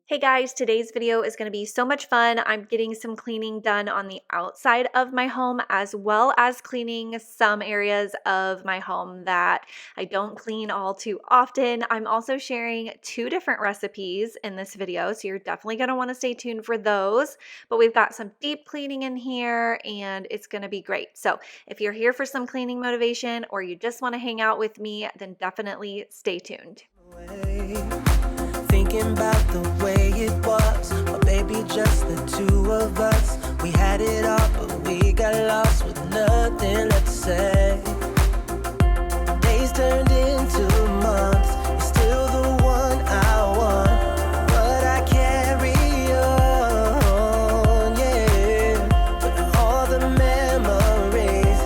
Hey guys, today's video is going to be so much fun. I'm getting some cleaning done on the outside of my home as well as cleaning some areas of my home that I don't clean all too often. I'm also sharing two different recipes in this video, so you're definitely going to want to stay tuned for those. But we've got some deep cleaning in here and it's going to be great. So if you're here for some cleaning motivation or you just want to hang out with me, then definitely stay tuned. Thinking about the way it was, but baby, just the two of us. We had it all, but we got lost with nothing left to say. Days turned into months. You're still the one I want, but I carry on, yeah. But all the memories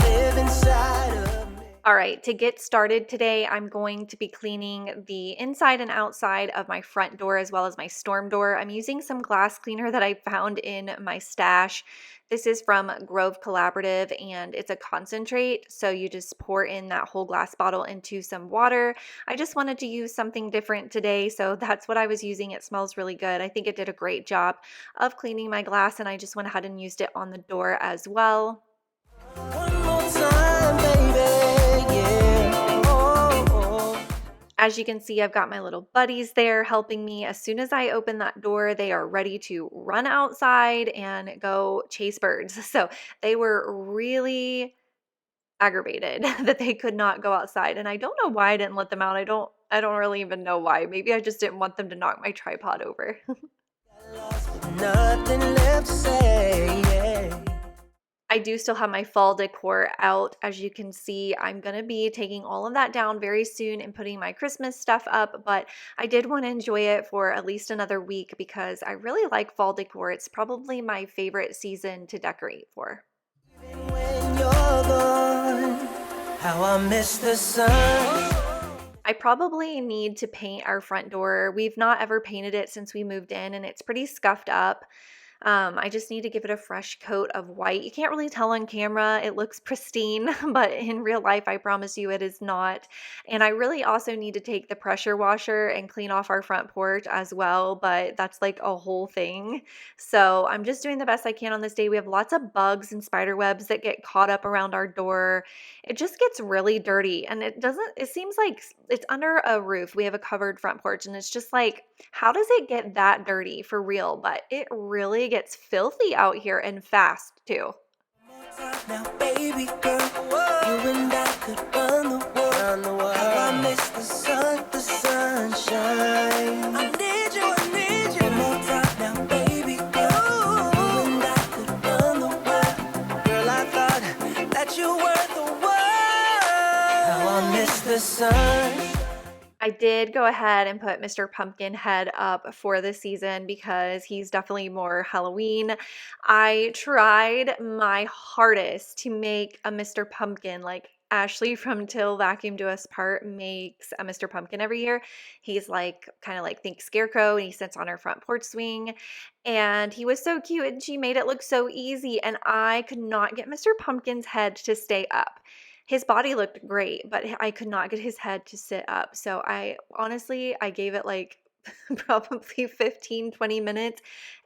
live inside of me. All right, to get started today, I'm going to be cleaning the inside and outside of my front door as well as my storm door. I'm using some glass cleaner that I found in my stash. This is from Grove Collaborative and it's a concentrate. So you just pour in that whole glass bottle into some water. I just wanted to use something different today, so that's what I was using. It smells really good. I think it did a great job of cleaning my glass and I just went ahead and used it on the door as well. One more time, baby, yeah. Oh. As you can see, I've got my little buddies there helping me. As soon as I open that door, they are ready to run outside and go chase birds. So they were really aggravated that they could not go outside. And I don't know why I didn't let them out. I don't really even know why. Maybe I just didn't want them to knock my tripod over. Nothing left to say, yeah. I do still have my fall decor out. As you can see, I'm going to be taking all of that down very soon and putting my Christmas stuff up, but I did want to enjoy it for at least another week because I really like fall decor. It's probably my favorite season to decorate for. Even when you're gone, how I miss the sun. I probably need to paint our front door. We've not ever painted it since we moved in and it's pretty scuffed up. I just need to give it a fresh coat of white. You can't really tell on camera. It looks pristine, but in real life, I promise you it is not. And I really also need to take the pressure washer and clean off our front porch as well, but that's like a whole thing. So I'm just doing the best I can on this day. We have lots of bugs and spider webs that get caught up around our door. It just gets really dirty and it seems like it's under a roof. We have a covered front porch and it's just like, how does it get that dirty for real? But it really gets filthy out here and fast too. Now, baby girl, you and I could run the world. How I miss the sun, the sunshine. I need you. One more time now, baby girl. You and I could run the world. Girl, I thought that you were the one. How I miss the sun. I did go ahead and put Mr. Pumpkinhead up for the season because he's definitely more Halloween. I tried my hardest to make a Mr. Pumpkin like Ashley from Till Vacuum Do Us Part makes a Mr. Pumpkin every year. He's like kind of like think Scarecrow and he sits on her front porch swing and he was so cute and she made it look so easy and I could not get Mr. Pumpkin's head to stay up. His body looked great, but I could not get his head to sit up. So I gave it like probably 15-20 minutes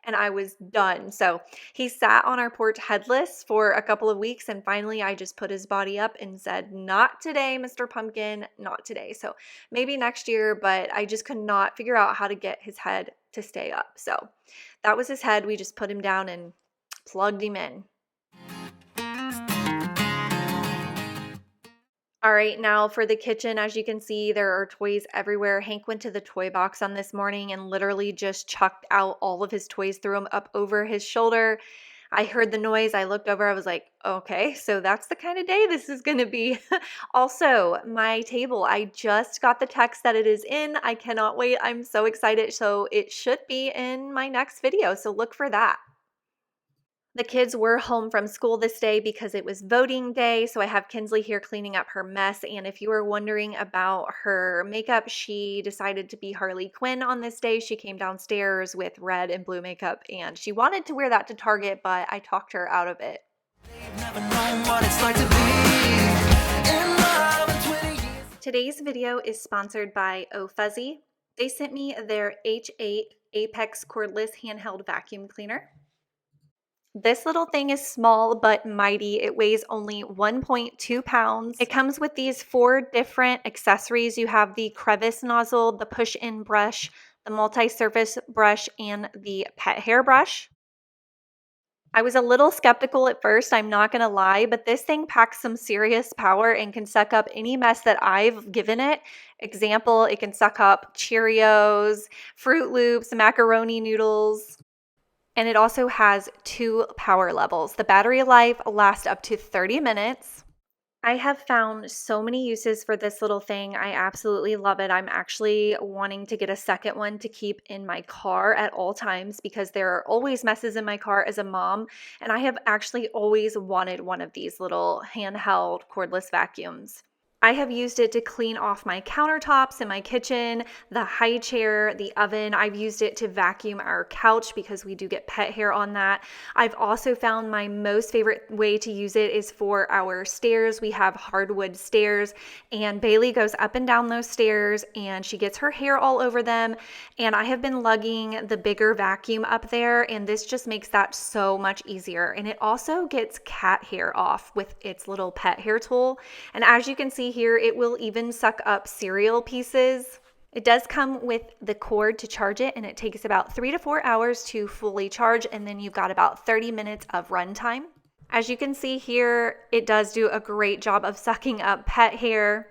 and I was done. So he sat on our porch headless for a couple of weeks and finally I just put his body up and said, not today, Mr. Pumpkin, not today. So maybe next year, but I just could not figure out how to get his head to stay up. So that was his head. We just put him down and plugged him in. All right, now for the kitchen, as you can see, there are toys everywhere. Hank went to the toy box on this morning and literally just chucked out all of his toys, threw them up over his shoulder. I heard the noise. I looked over. I was like, okay, so that's the kind of day this is going to be. Also, my table, I just got the text that it is in. I cannot wait. I'm so excited. So it should be in my next video. So look for that. The kids were home from school this day because it was voting day, so I have Kinsley here cleaning up her mess, and if you were wondering about her makeup, she decided to be Harley Quinn on this day. She came downstairs with red and blue makeup, and she wanted to wear that to Target, but I talked her out of it. Today's video is sponsored by Oh Fuzzy. They sent me their H8 Apex cordless handheld vacuum cleaner. This little thing is small but mighty. It weighs only 1.2 pounds. It comes with these 4 different accessories. You have the crevice nozzle, the push-in brush, the multi-surface brush, and the pet hair brush. I was a little skeptical at first, I'm not gonna lie, but this thing packs some serious power and can suck up any mess that I've given it. Example, it can suck up Cheerios, Fruit Loops, macaroni noodles, and it also has 2 power levels. The battery life lasts up to 30 minutes. I have found so many uses for this little thing. I absolutely love it. I'm actually wanting to get a second one to keep in my car at all times because there are always messes in my car as a mom. And I have actually always wanted one of these little handheld cordless vacuums. I have used it to clean off my countertops in my kitchen, the high chair, the oven. I've used it to vacuum our couch because we do get pet hair on that. I've also found my most favorite way to use it is for our stairs. We have hardwood stairs, and Bailey goes up and down those stairs and she gets her hair all over them. And I have been lugging the bigger vacuum up there, and this just makes that so much easier. And it also gets cat hair off with its little pet hair tool. And as you can see here, it will even suck up cereal pieces. It does come with the cord to charge it, and it takes about 3 to 4 hours to fully charge, and then you've got about 30 minutes of runtime. As you can see here, it does do a great job of sucking up pet hair.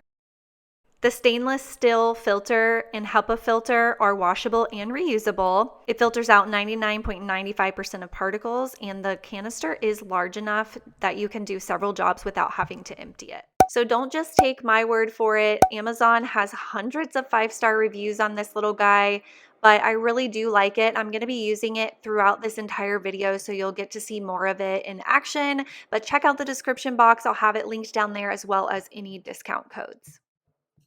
The stainless steel filter and HEPA filter are washable and reusable. It filters out 99.95% of particles, and the canister is large enough that you can do several jobs without having to empty it. So don't just take my word for it. Amazon has hundreds of 5-star reviews on this little guy, but I really do like it. I'm going to be using it throughout this entire video, so you'll get to see more of it in action. But check out the description box. I'll have it linked down there as well as any discount codes.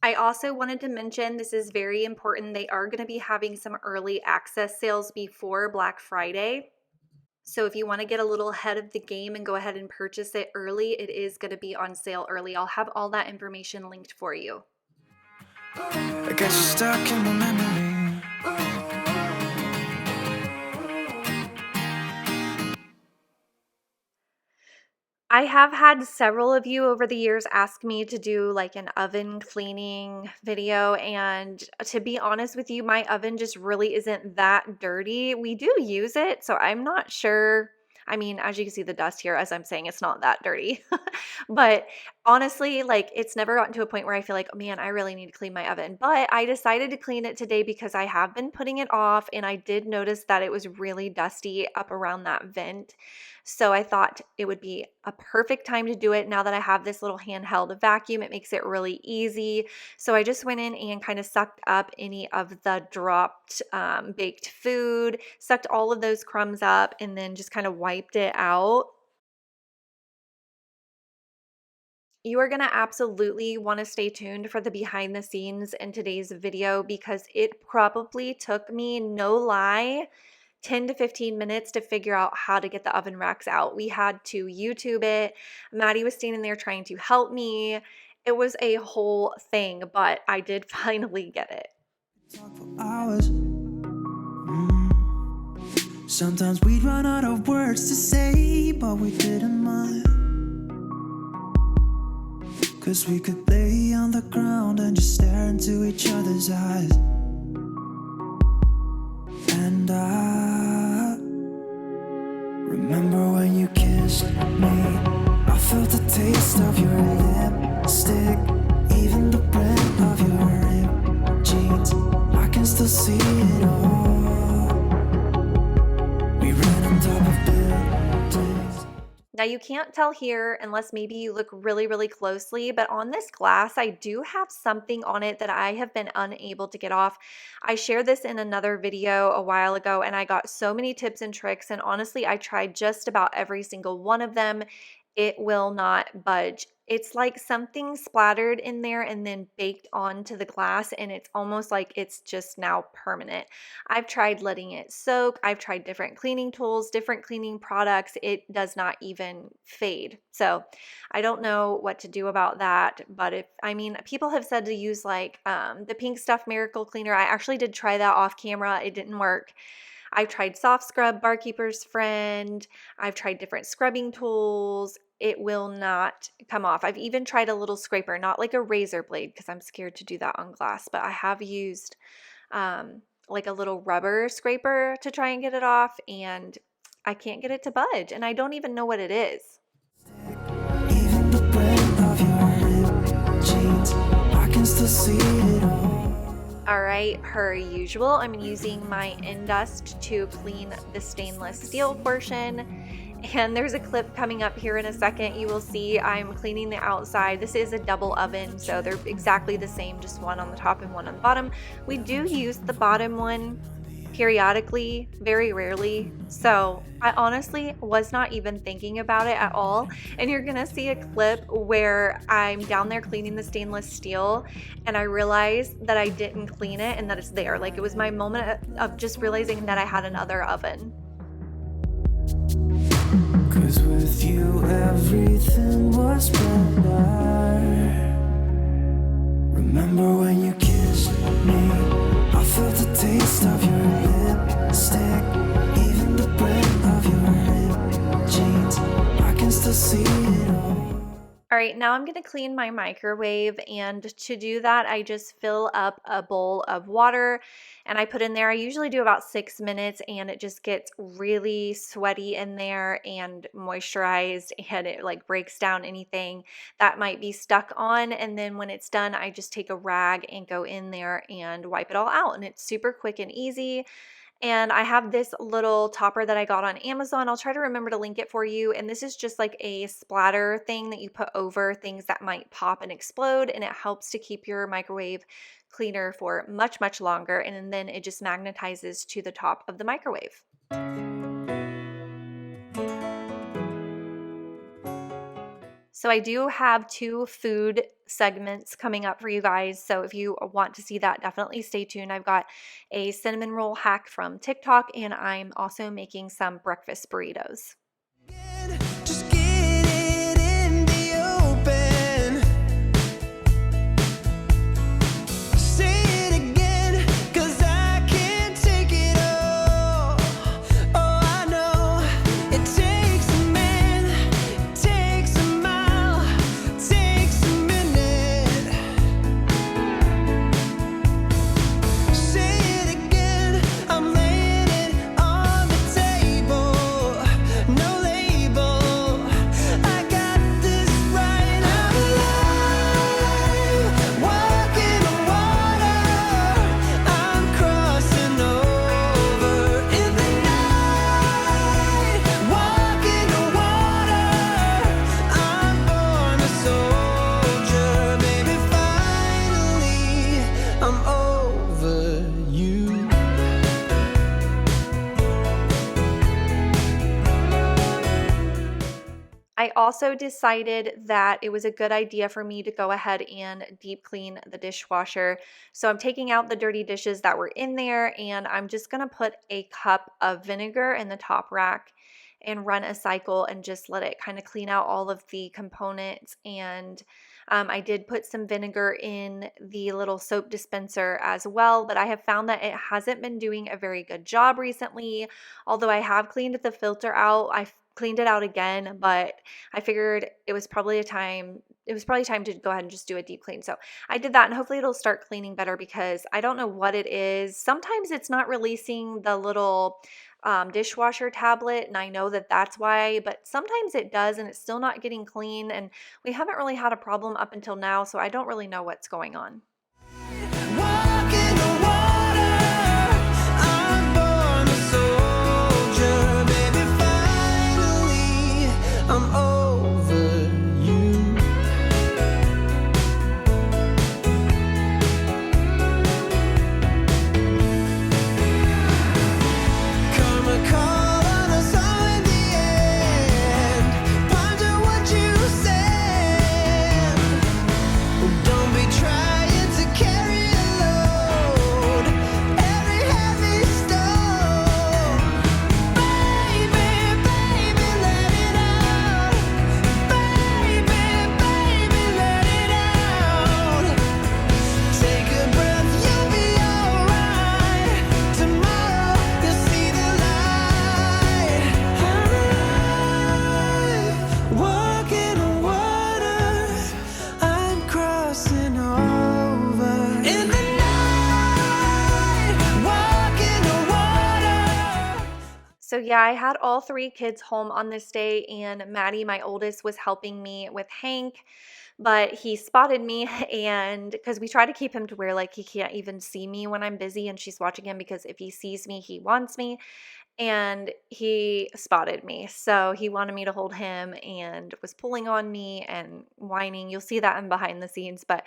I also wanted to mention, this is very important, they are going to be having some early access sales before Black Friday. So if you want to get a little ahead of the game and go ahead and purchase it early, it is going to be on sale early. I'll have all that information linked for you. I got you stuck in my memory. I have had several of you over the years ask me to do like an oven cleaning video, and to be honest with you, my oven just really isn't that dirty. We do use it, so I'm not sure. I mean, as you can see the dust here, as I'm saying, it's not that dirty. But honestly, like it's never gotten to a point where I feel like, oh man, I really need to clean my oven. But I decided to clean it today because I have been putting it off, and I did notice that it was really dusty up around that vent. So I thought it would be a perfect time to do it now that I have this little handheld vacuum. It makes it really easy. So I just went in and kind of sucked up any of the dropped baked food, sucked all of those crumbs up, and then just kind of wiped it out. You are going to absolutely want to stay tuned for the behind the scenes in today's video because it probably took me, no lie, 10 to 15 minutes to figure out how to get the oven racks out. We had to YouTube it. Maddie was standing there trying to help me. It was a whole thing, but I did finally get it. Talk for hours. Sometimes we'd run out of words to say, but we didn't mind. 'Cause we could lay on the ground and just stare into each other's eyes. And I remember when you kissed me, I felt the taste of your lipstick, even the print of your ripped jeans. I can still see it all. We ran on top of buildings. Now you can't tell here unless maybe you look really, really closely, but on this glass, I do have something on it that I have been unable to get off. I shared this in another video a while ago, and I got so many tips and tricks, and honestly, I tried just about every single one of them. it will not budge. It's like something splattered in there and then baked onto the glass, and it's almost like it's just now permanent. I've tried letting it soak. I've tried different cleaning tools, different cleaning products. It does not even fade. So I don't know what to do about that. But I mean, people have said to use like the Pink Stuff Miracle Cleaner. I actually did try that off camera. It didn't work. I've tried Soft Scrub, Barkeeper's Friend. I've tried different scrubbing tools. It will not come off. I've even tried a little scraper, not like a razor blade because I'm scared to do that on glass, but I have used like a little rubber scraper to try and get it off, and I can't get it to budge, and I don't even know what it is. Even the breath of your ripped jeans, I can still see it all. All right, per usual, I'm using my Indust to clean the stainless steel portion. And there's a clip coming up here in a second. You will see I'm cleaning the outside. This is a double oven, so they're exactly the same, just one on the top and one on the bottom. We do use the bottom one periodically, very rarely. So I honestly was not even thinking about it at all. And you're gonna see a clip where I'm down there cleaning the stainless steel and I realized that I didn't clean it and that it's there. Like, it was my moment of just realizing that I had another oven. 'Cause with you everything was better. Remember when you kissed me, I felt the taste of your lipstick. Even the breath of your ripped jeans, I can still see it all. All right, now I'm gonna clean my microwave, and to do that, I just fill up a bowl of water and I put in there, I usually do about 6 minutes, and it just gets really sweaty in there and moisturized, and it like breaks down anything that might be stuck on. And then when it's done, I just take a rag and go in there and wipe it all out, and it's super quick and easy. And I have this little topper that I got on Amazon. I'll try to remember to link it for you. And this is just like a splatter thing that you put over things that might pop and explode. And it helps to keep your microwave cleaner for much, much longer. And then it just magnetizes to the top of the microwave. So I do have 2 food segments coming up for you guys. So if you want to see that, definitely stay tuned. I've got a cinnamon roll hack from TikTok, and I'm also making some breakfast burritos. Just get it in the open. Say it again, 'cause I can't take it all. Oh, I know it takes a man, it takes a mile, takes a minute. Say it again, I'm laying it on the table. No label, I got this right. I'm alive, walking on water. I'm crossing over in the night, walking on water. I'm born a soldier, baby. Finally, I'm over you. I also decided that it was a good idea for me to go ahead and deep clean the dishwasher. So I'm taking out the dirty dishes that were in there, and I'm just going to put a cup of vinegar in the top rack and run a cycle and just let it kind of clean out all of the components. And I did put some vinegar in the little soap dispenser as well, but I have found that it hasn't been doing a very good job recently. Although I have cleaned the filter out, I cleaned it out again, but I figured it was probably time to go ahead and just do a deep clean. So I did that, and hopefully it'll start cleaning better, because I don't know what it is. Sometimes it's not releasing the little dishwasher tablet, and I know that that's why, but sometimes it does, and it's still not getting clean, and we haven't really had a problem up until now, so I don't really know what's going on. Walking on water, I'm born a soldier, baby. Finally, I'm over you. Karma called on us all in the end. Wonder what you So yeah, I had all three kids home on this day, and Maddie, my oldest, was helping me with Hank, but he spotted me, and because we try to keep him to where like he can't even see me when I'm busy and she's watching him, because if he sees me, he wants me, and he spotted me. So he wanted me to hold him and was pulling on me and whining. You'll see that in behind the scenes, but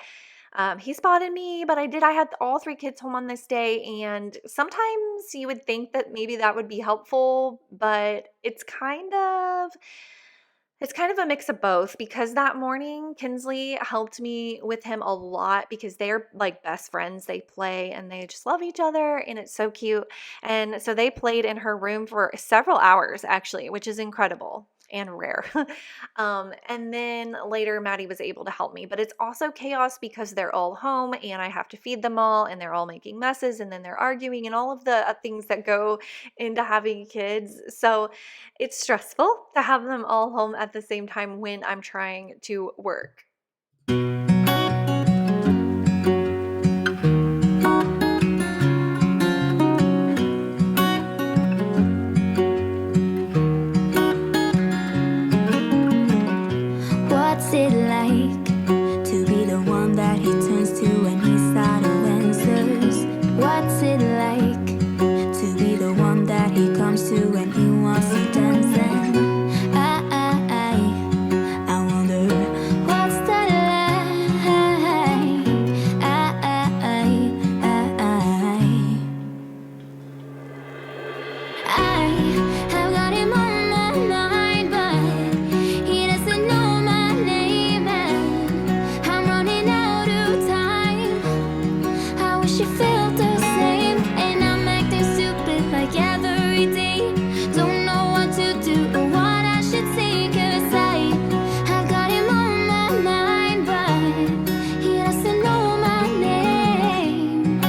he spotted me. But I had all three kids home on this day, and sometimes you would think that maybe that would be helpful, but it's kind of a mix of both, because that morning Kinsley helped me with him a lot because they're like best friends. They play and they just love each other, and it's so cute. And so they played in her room for several hours actually, which is incredible and rare. And then later Maddie was able to help me, but it's also chaos because they're all home and I have to feed them all, and they're all making messes, and then they're arguing, and all of the things that go into having kids. So it's stressful to have them all home at the same time when I'm trying to work. What's it like to be the one that he turns to when he's out of answers? What's it like to be the one that he comes to when he wants to dance? And I wonder what's that like? I have got him on my mind, but he doesn't know my name, and I'm running out of time. I wish you felt the same, and I'm acting stupid like every day. Don't know what to do or what I should say, 'cause I've got him on my mind, but he doesn't know my name.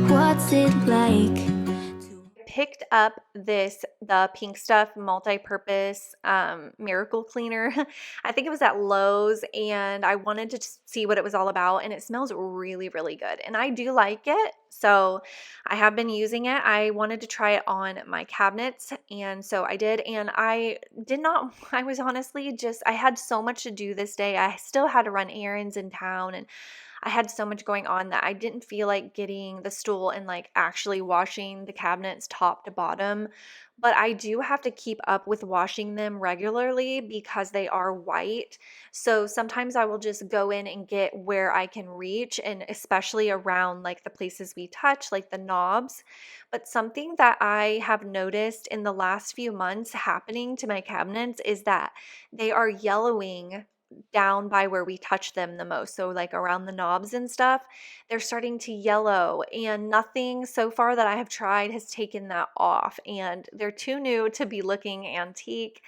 What's it like to Picked up the Pink Stuff multi-purpose miracle cleaner. I think it was at Lowe's, and I wanted to just see what it was all about, and it smells really, really good, and I do like it. So I have been using it. I wanted to try it on my cabinets, and so I did, and I did not I was honestly just I had so much to do this day. I still had to run errands in town, and I had so much going on that I didn't feel like getting the stool and like actually washing the cabinets top to bottom. But I do have to keep up with washing them regularly because they are white. So sometimes I will just go in and get where I can reach, and especially around like the places we touch, like the knobs. But something that I have noticed in the last few months happening to my cabinets is that they are yellowing down by where we touch them the most. So like around the knobs and stuff, they're starting to yellow, and nothing so far that I have tried has taken that off, and they're too new to be looking antique.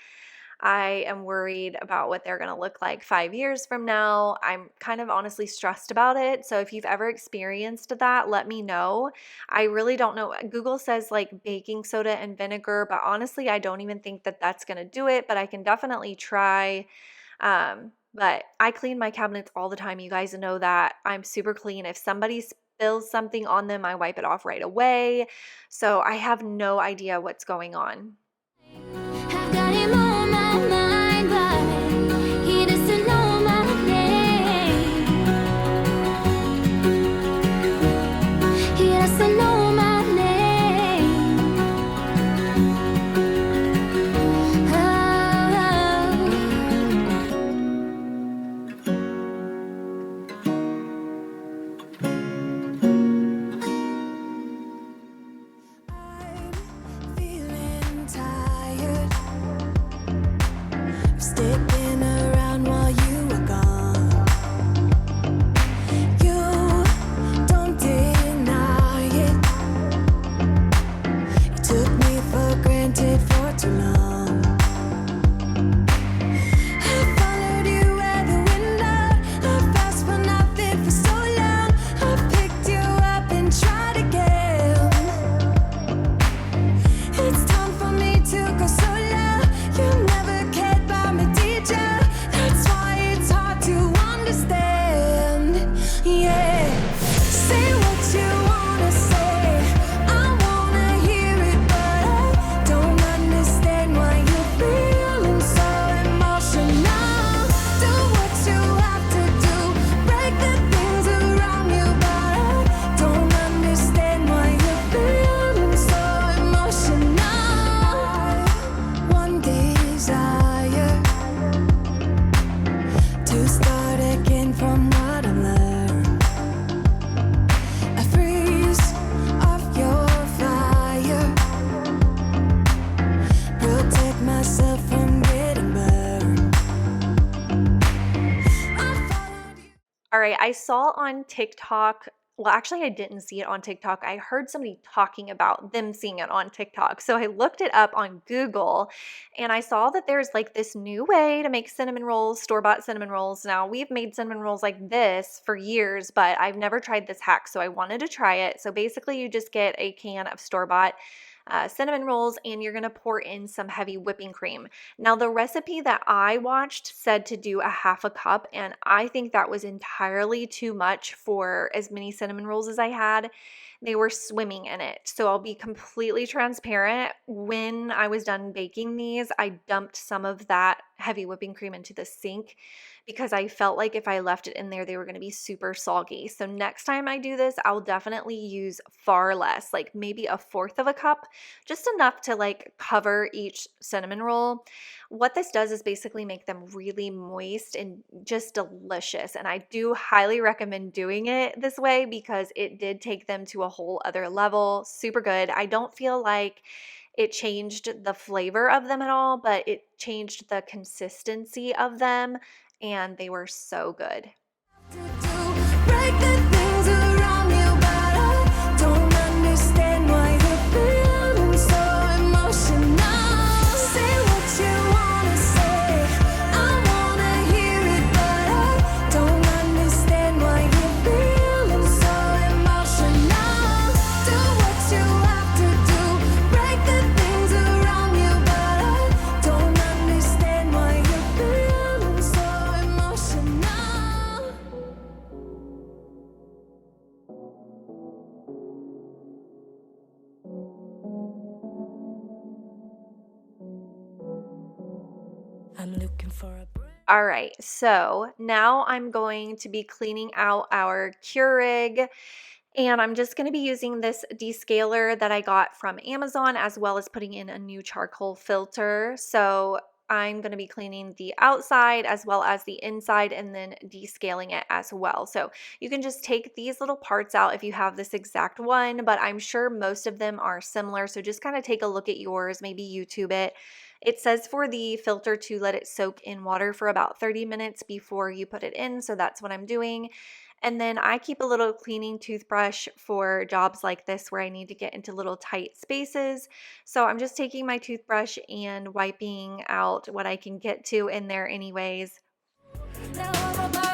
I am worried about what they're going to look like 5 years from now. I'm kind of honestly stressed about it. So if you've ever experienced that, let me know. I really don't know. Google says like baking soda and vinegar, but honestly, I don't even think that that's going to do it, but I can definitely try. But I clean my cabinets all the time. You guys know that I'm super clean. If somebody spills something on them, I wipe it off right away. So I have no idea what's going on. I've got him on my mind, but he doesn't know my name. He doesn't know my name. I'm feeling tired. Stepping right, I saw on TikTok, well, actually, I didn't see it on TikTok. I heard somebody talking about them seeing it on TikTok. So I looked it up on Google and I saw that there's like this new way to make cinnamon rolls, store-bought cinnamon rolls. Now, we've made cinnamon rolls like this for years, but I've never tried this hack. So I wanted to try it. So basically, you just get a can of store-bought cinnamon rolls and you're going to pour in some heavy whipping cream. Now, the recipe that I watched said to do a half a cup, and I think that was entirely too much for as many cinnamon rolls as I had. They were swimming in it. So I'll be completely transparent. When I was done baking these, I dumped some of that heavy whipping cream into the sink because I felt like if I left it in there, they were going to be super soggy. So next time I do this, I'll definitely use far less, like maybe a fourth of a cup, just enough to like cover each cinnamon roll. What this does is basically make them really moist and just delicious. And I do highly recommend doing it this way because it did take them to a whole other level. Super good. I don't feel like it changed the flavor of them at all, but it changed the consistency of them, and they were so good. Break the things around you, but I don't understand why you're feeling so emotional. Say what you wanna say, I wanna hear it, but I don't understand why you're feeling so emotional. Do what you have to do, break the things around you, but I don't understand why you're feeling so emotional. I'm looking for a break. All right, so now I'm going to be cleaning out our Keurig, and I'm just going to be using this descaler that I got from Amazon, as well as putting in a new charcoal filter. So I'm going to be cleaning the outside as well as the inside and then descaling it as well. So you can just take these little parts out if you have this exact one, but I'm sure most of them are similar. So just kind of take a look at yours, maybe YouTube it. It says for the filter to let it soak in water for about 30 minutes before you put it in. So that's what I'm doing. And then I keep a little cleaning toothbrush for jobs like this where I need to get into little tight spaces. So I'm just taking my toothbrush and wiping out what I can get to in there anyways. Now I'm about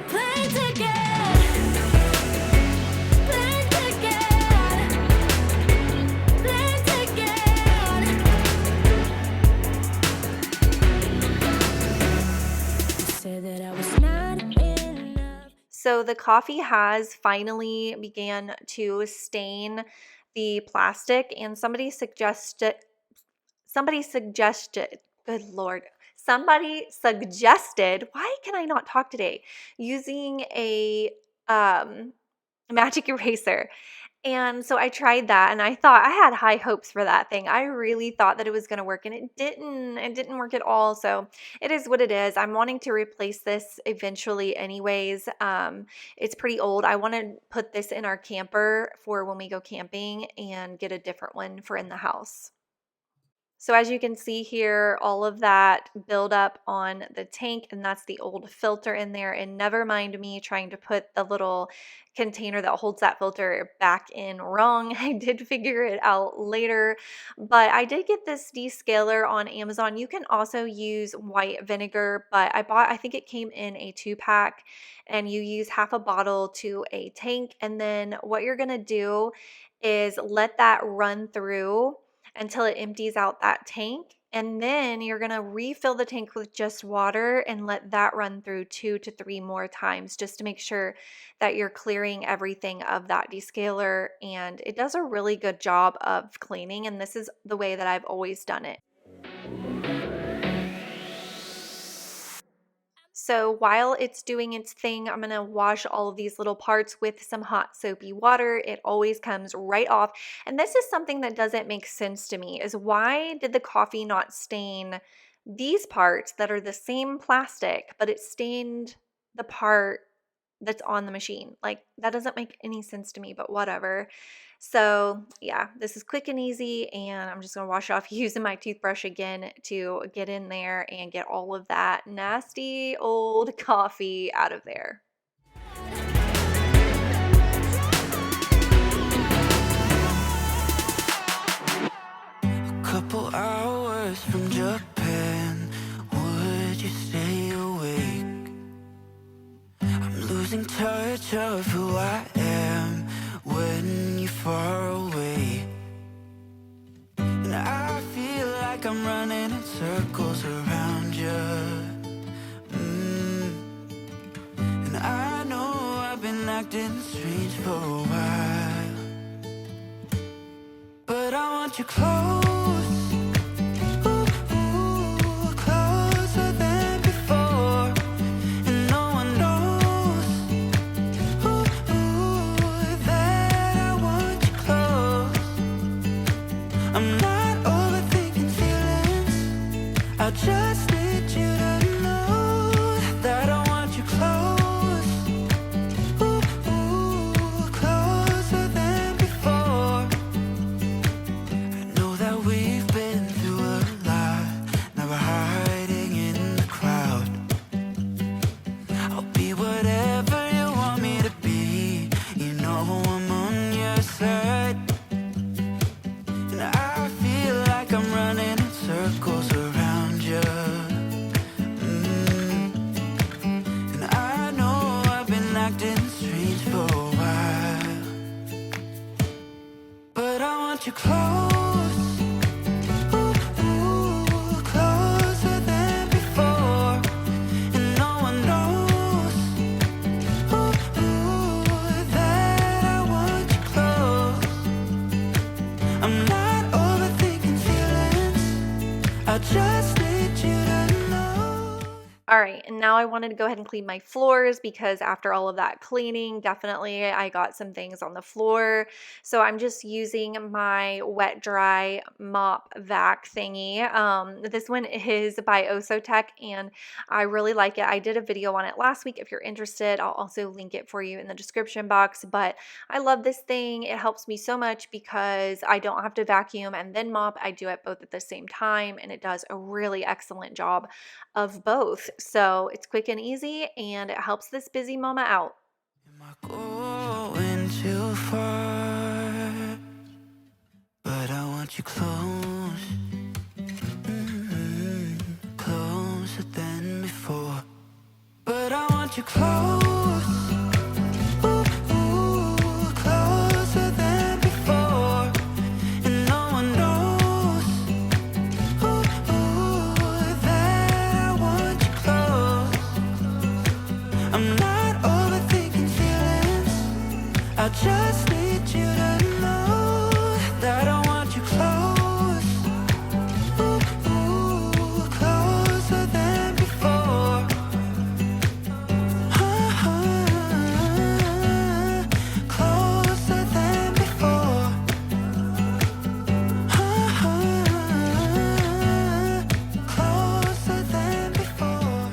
play together, play together, play together. You said that I was not enough. So the coffee has finally began to stain the plastic, and somebody suggested, good Lord, somebody suggested, why can I not talk today? Using a magic eraser. And so I tried that and I thought I had high hopes for that thing. I really thought that it was going to work and it didn't. It didn't work at all. So it is what it is. I'm wanting to replace this eventually anyways. It's pretty old. I want to put this in our camper for when we go camping and get a different one for in the house. So as you can see here, all of that buildup on the tank, and that's the old filter in there. And never mind me trying to put the little container that holds that filter back in wrong. I did figure it out later, but I did get this descaler on Amazon. You can also use white vinegar, but I think it came in a 2-pack, and you use half a bottle to a tank. And then what you're gonna do is let that run through until it empties out that tank. And then you're going to refill the tank with just water and let that run through 2 to 3 more times just to make sure that you're clearing everything of that descaler. And it does a really good job of cleaning. And this is the way that I've always done it. So while it's doing its thing, I'm going to wash all of these little parts with some hot soapy water. It always comes right off. And this is something that doesn't make sense to me, is why did the coffee not stain these parts that are the same plastic, but it stained the part that's on the machine. Like, that doesn't make any sense to me, but whatever. So yeah, this is quick and easy, and I'm just gonna wash off using my toothbrush again to get in there and get all of that nasty old coffee out of there. Couple hours from Japan, would you stay awake? I'm losing touch of who I am when you're far away. And I feel like I'm running in circles around you. And I know I've been acting strange for a while, but I want you close. I just need you to know that I want you close, closer than before. I know that we've been through a lot, now we're hiding in the crowd. I'll be whatever you want me to be, you know I'm on your side. And I feel like I'm running in circles around you. And I know I've been acting strange for a while, but I want you close, closer than before. And no one knows that I want you close. I'm not overthinking feelings, I just need you to know. All right, and now I wanted to go ahead and clean my floors because after all of that cleaning, definitely I got some things on the floor. So I'm just using my wet dry mop vac thingy. This one is by Osotech, and I really like it. I did a video on it last week. If you're interested, I'll also link it for you in the description box. But I love this thing. It helps me so much because I don't have to vacuum and then mop. I do it both at the same time, and it does a really excellent job of both. So it's quick and easy, and it helps this busy mama out. Am I going too far? But I want you close, closer than before. But I want you close, closer than before. And no one knows that I want you close. I'm not overthinking feelings, I just need you to know that I want you close, closer than before. Closer than before. Closer than before.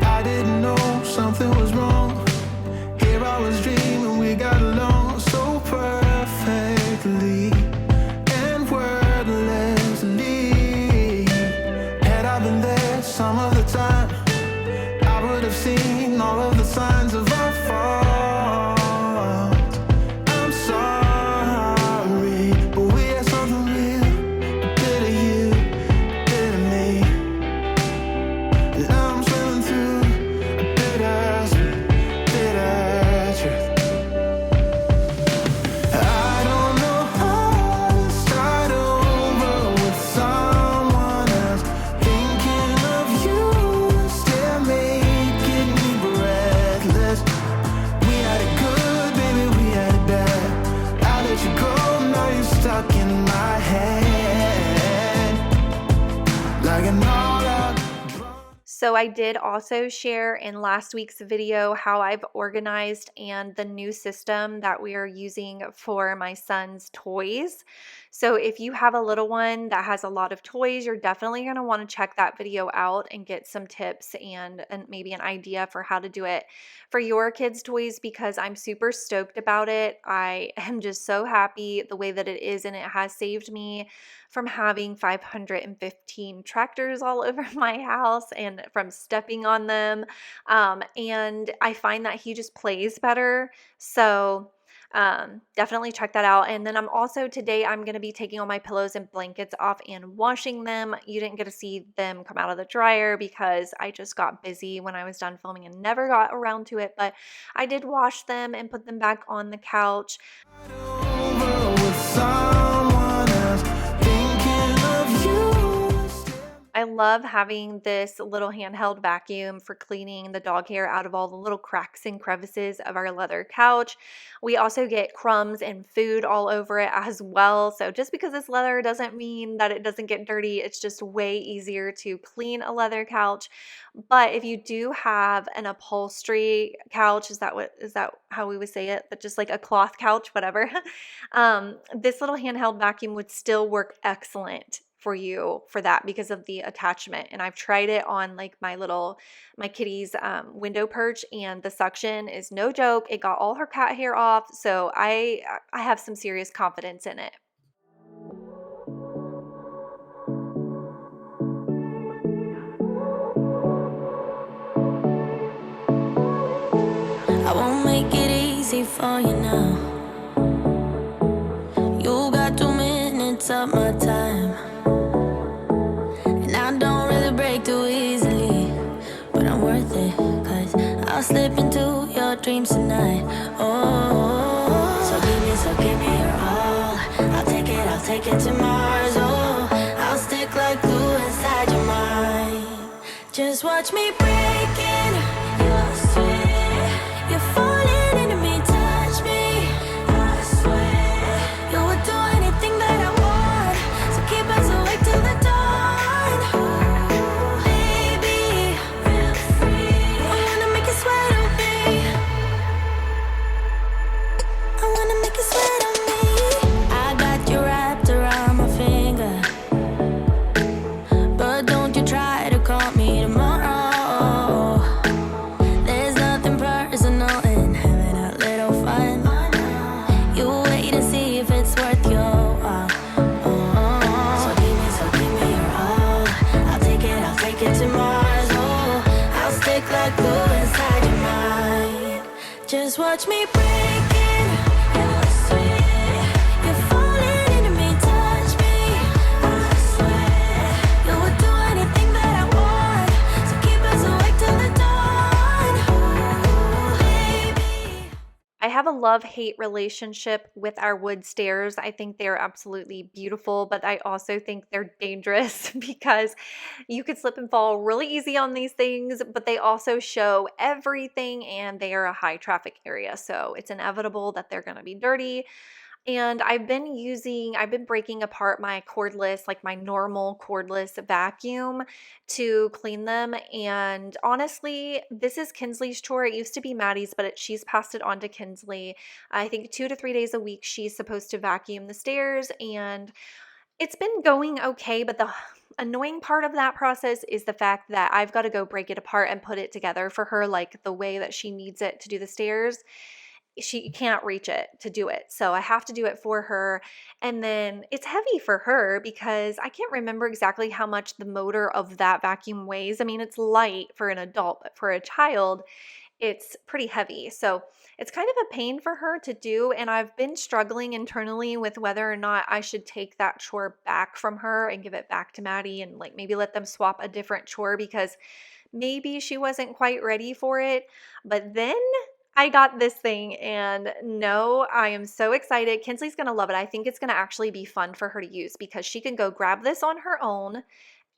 I didn't know something was wrong. Here I was dreaming we got along so perfectly and wordlessly. Had I been there some of the time, I would have seen all of the signs of our fault. I'm sorry, but we had something real. A bit of you, a bit of me. And now I'm swimming through a bitter truth. I don't know how to start over with someone else. Thinking of you still making me breathless. We had it good, baby, we had it bad. I let you go, now you're stuck in my head like an all-out. So I did also share in last week's video how I've organized and the new system that we are using for my son's toys. So if you have a little one that has a lot of toys, you're definitely going to want to check that video out and get some tips and maybe an idea for how to do it for your kids' toys, because I'm super stoked about it. I am just so happy the way that it is, and it has saved me from having 515 tractors all over my house and from stepping on them. And I find that he just plays better. So definitely check that out. And then today I'm going to be taking all my pillows and blankets off and washing them. You didn't get to see them come out of the dryer because I just got busy when I was done filming and never got around to it, but I did wash them and put them back on the couch. I love having this little handheld vacuum for cleaning the dog hair out of all the little cracks and crevices of our leather couch. We also get crumbs and food all over it as well. So just because it's leather doesn't mean that it doesn't get dirty. It's just way easier to clean a leather couch. But if you do have an upholstery couch, is that how we would say it? But just like a cloth couch, whatever. This little handheld vacuum would still work excellent for you for that because of the attachment. And I've tried it on like my kitty's window perch, and the suction is no joke. It got all her cat hair off. So I have some serious confidence in it. I won't make it easy for you now. You got 2 minutes of my time, and I don't really break too easily, but I'm worth it, 'cause I'll slip into your dreams tonight. Oh, so give me your all. I'll take it to Mars. Oh, I'll stick like glue inside your mind. Just watch me breaking your sweat. You're falling into me, touch me. I swear you would do anything that I want, so keep us awake till the dawn. Ooh, baby, feel free. I wanna make you sweat on me. I wanna make you sweat on me. I got you wrapped around my finger, but don't you try to call me tomorrow. There's nothing personal in having a little fun. You wait and see if it's worth your while. So give me your all. I'll take it to Mars. Oh, I'll stick like glue inside your mind. Just watch me breaking your sweat. You're falling into me, touch me. I swear you would do anything that I want, so keep us awake till the dawn. Ooh, baby. I have a love-hate relationship with our wood stairs. I think they're absolutely beautiful, but I also think they're dangerous because you could slip and fall really easy on these things, but they also show everything and they are a high traffic area. So it's inevitable that they're going to be dirty. And I've been breaking apart my cordless, like my normal cordless vacuum to clean them. And honestly, this is Kinsley's chore. It used to be Maddie's, but she's passed it on to Kinsley. I think 2 to 3 days a week, she's supposed to vacuum the stairs. And it's been going okay, but the annoying part of that process is the fact that I've got to go break it apart and put it together for her, like the way that she needs it to do the stairs. She can't reach it to do it. So I have to do it for her. And then it's heavy for her because I can't remember exactly how much the motor of that vacuum weighs. I mean, it's light for an adult, but for a child, it's pretty heavy. So it's kind of a pain for her to do. And I've been struggling internally with whether or not I should take that chore back from her and give it back to Maddie and like maybe let them swap a different chore because maybe she wasn't quite ready for it. But then I got this thing, and no, I am so excited. Kinsley's going to love it. I think it's going to actually be fun for her to use because she can go grab this on her own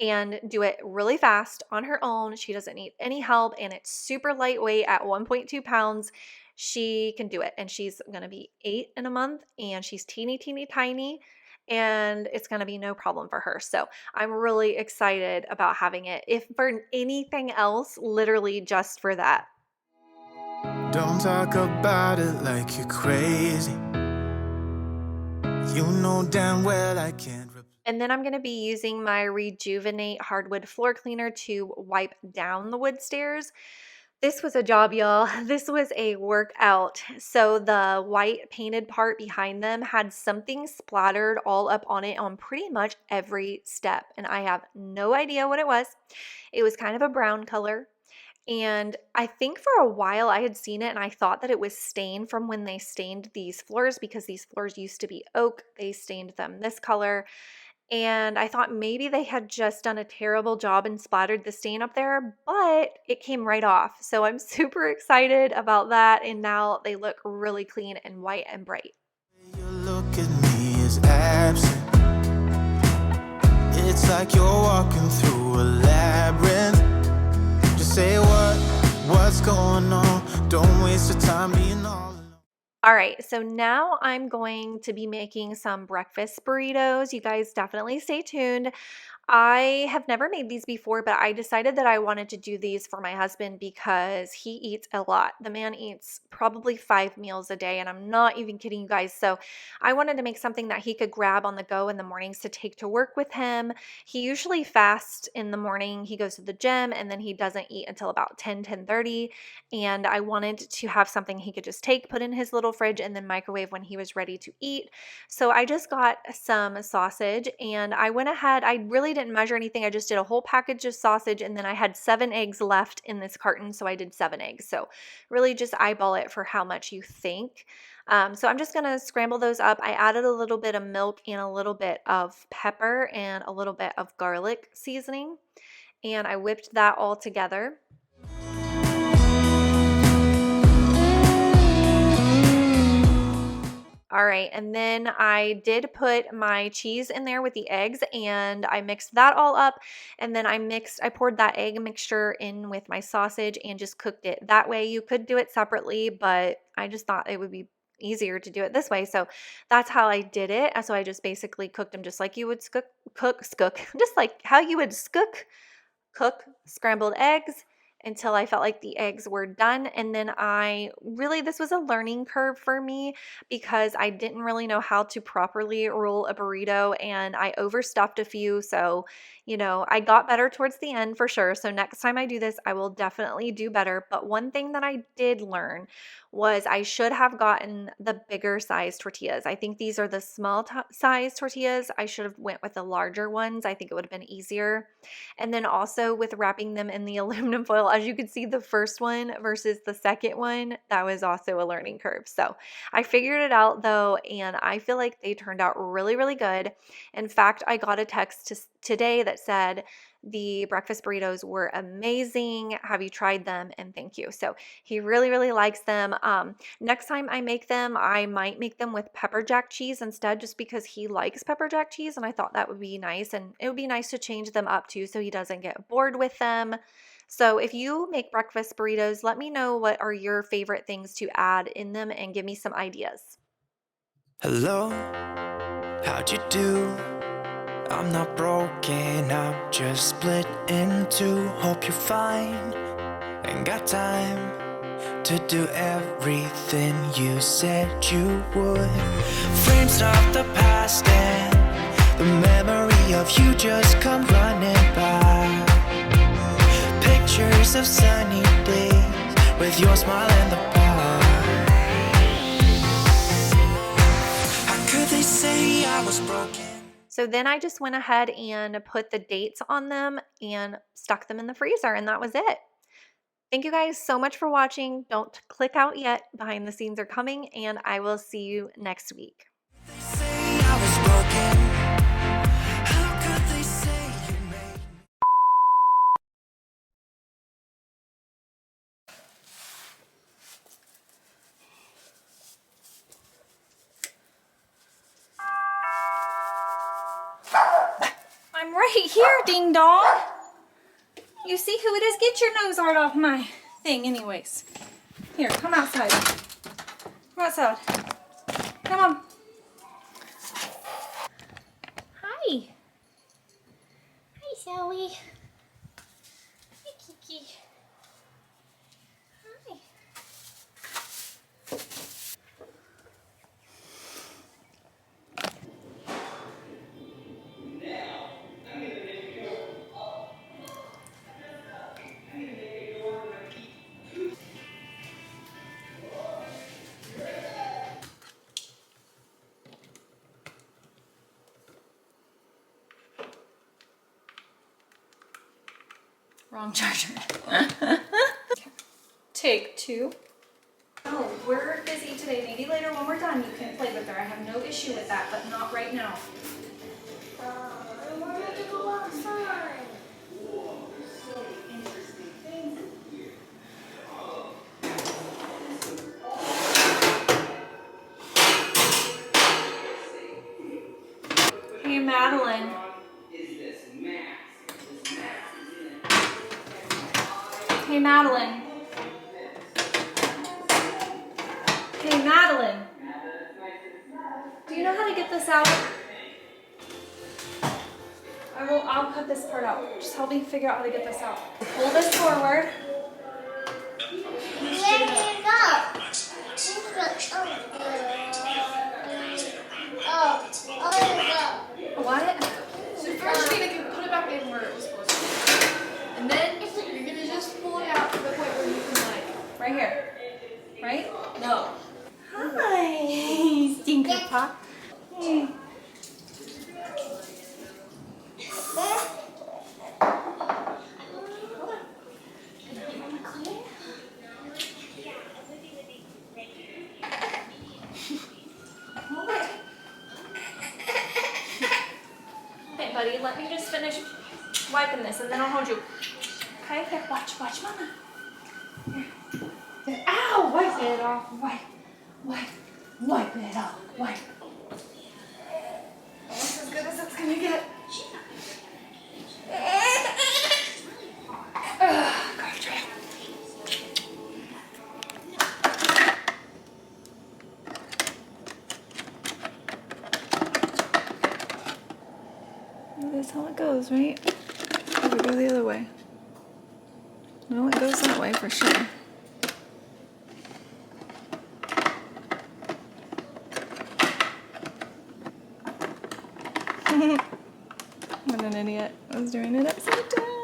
and do it really fast on her own. She doesn't need any help, and it's super lightweight at 1.2 pounds. She can do it, and she's going to be 8 in a month, and she's teeny, teeny, tiny. and it's going to be no problem for her. So I'm really excited about having it, if for anything else, literally just for that. Don't talk about it like you're crazy. You know damn well I can't. And then I'm going to be using my Rejuvenate hardwood floor cleaner to wipe down the wood stairs. This was a job, y'all. This was a workout. So the white painted part behind them had something splattered all up on it on pretty much every step. And I have no idea what it was. It was kind of a brown color. And I think for a while I had seen it and I thought that it was stained from when they stained these floors, because these floors used to be oak. They stained them this color. And I thought maybe they had just done a terrible job and splattered the stain up there, but it came right off. So I'm super excited about that. And now they look really clean and white and bright. Your look at me is absent. It's like you're walking through a labyrinth. Just say what's going on. Don't waste your time being all alone. All right, so now I'm going to be making some breakfast burritos. You guys definitely stay tuned. I have never made these before, but I decided that I wanted to do these for my husband because he eats a lot. The man eats probably 5 meals a day, and I'm not even kidding you guys. So I wanted to make something that he could grab on the go in the mornings to take to work with him. He usually fasts in the morning. He goes to the gym, and then he doesn't eat until about 10:30. And I wanted to have something he could just take, put in his little fridge, and then microwave when he was ready to eat. So I just got some sausage, and I went ahead. I really didn't measure anything. I just did a whole package of sausage, and then I had 7 eggs left in this carton, so I did 7 eggs. So really just eyeball it for how much you think. So I'm just going to scramble those up. I added a little bit of milk and a little bit of pepper and a little bit of garlic seasoning, and I whipped that all together. All right, and then I did put my cheese in there with the eggs, and I mixed that all up, and then I poured that egg mixture in with my sausage and just cooked it that way. You could do it separately, but I just thought it would be easier to do it this way, so that's how I did it. So I just basically cooked them just like you would just like how you would cook scrambled eggs until I felt like the eggs were done. And then this was a learning curve for me because I didn't really know how to properly roll a burrito, and I overstuffed a few. So, I got better towards the end for sure. So next time I do this, I will definitely do better. But one thing that I did learn was I should have gotten the bigger size tortillas. I think these are the small size tortillas. I should have went with the larger ones. I think it would have been easier. And then also with wrapping them in the aluminum foil, as you can see, the first one versus the second one, that was also a learning curve. So I figured it out though, and I feel like they turned out really, really good. In fact, I got a text today that said, the breakfast burritos were amazing. Have you tried them? And thank you. So he really, really likes them. Next time I make them, I might make them with pepper jack cheese instead, just because he likes pepper jack cheese, and I thought that would be nice. And it would be nice to change them up too, so he doesn't get bored with them. So if you make breakfast burritos, let me know what are your favorite things to add in them and give me some ideas. Hello, how'd you do? I'm not broken, I'm just split in two. Hope you're fine, ain't got time to do everything you said you would. Frames of the past and the memory of you just come running by. Pictures of sunny days with your smile in the bar. How could they say I was broken? So then I just went ahead and put the dates on them and stuck them in the freezer, and that was it. Thank you guys so much for watching. Don't click out yet. Behind the scenes are coming, and I will see you next week. They say I was broken. How could they say you made me? I'm right here, ding dong. You see who it is? Get your nose right off my thing anyways. Here, come outside. Come outside. Come on. Zoe. Hey, Kiki. Hi. Wrong charger. Take 2. Oh, we're busy today. Maybe later when we're done you can play with her. I have no issue with that, but not right now. I wanted to go outside. Hey, Madeline. Hey, Madeline. Hey, Madeline. Do you know how to get this out? I'll cut this part out. Just help me figure out how to get this out. Pull this forward. Let it go. What? So first you're gonna put it back in where it was supposed to be. And then you're gonna just pull it out to the point where you can like Right here. Right? no. Hi, stinker pop. Hey. Hey, buddy, let me just finish wiping this and then I'll hold you. Okay, here, watch, mama. Here. Ow! Wipe it off. Wipe it off. Wipe. Almost as good as it's gonna get. Gotcha. That's how it goes, right? Or we go the other way? No, it goes that way for sure. What an idiot. I was doing it upside down.